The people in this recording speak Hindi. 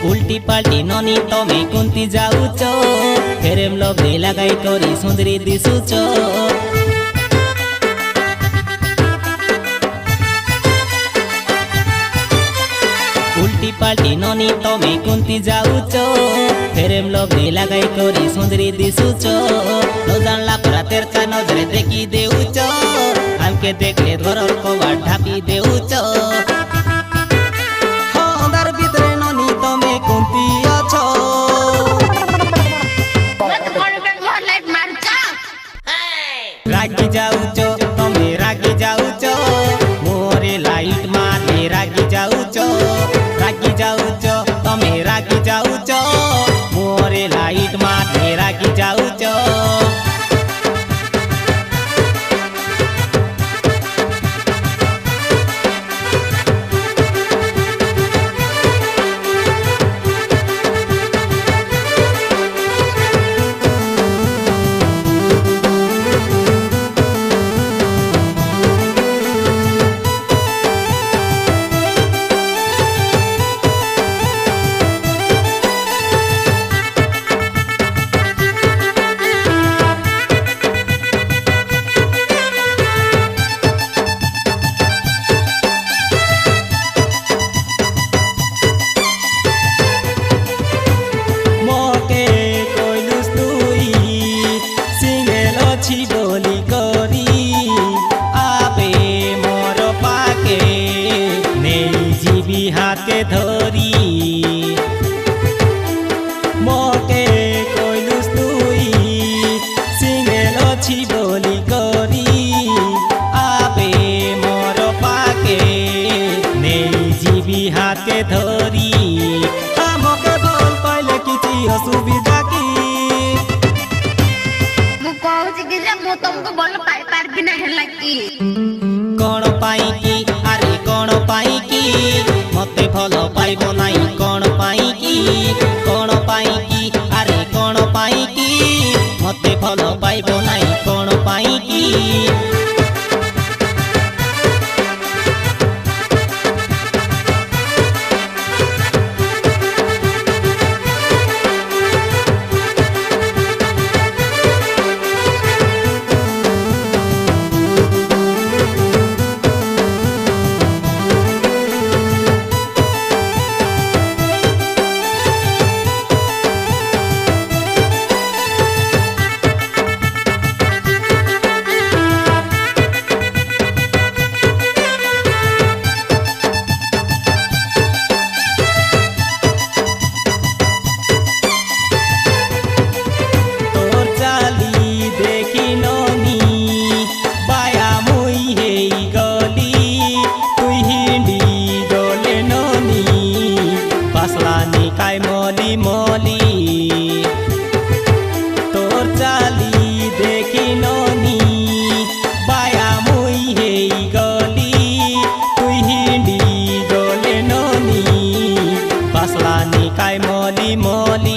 उल्टी पाल्टी ननी तमे कुंती जाऊच फेरेम लगे लगाई करी सुंदरी दिसुच उल्टी पाल्टी ननी तमे कुंती जाऊच फेरेम लगे लगाई करी सुंदरी दिसुच न जानला परा तेरका नजरे देखी देउच हमके देखले घरर कबाड़ ढापी देउच रागी जाऊच तमे रागी जाऊच मोरे लाइट मारे रागी जाऊच तमे रागी जाऊच मोरे लाइट मारे रागी जाऊच बोली करी आबे मोर पाके नहीं जीवी हाथे धरी मोके कोइलुस तुई सिंगेल छी बोली करी आबे मोर पाके नहीं जीवी हाथे धरी हमके बोल पहले किसी असुविधा की तुमको बोलो पाई पार भी नहीं लगी कौन पाई की अरे कौन पाई की मते भलो पाइबो नहीं कौन पाई की अरे कौन पाई की मते भलो पाइबो नहीं कौन पाई की मोली मोली तोर चाली देखी ननी बाया मुई हे गली तुई हिंडी गले ननी बसला निकाय मोली मोली।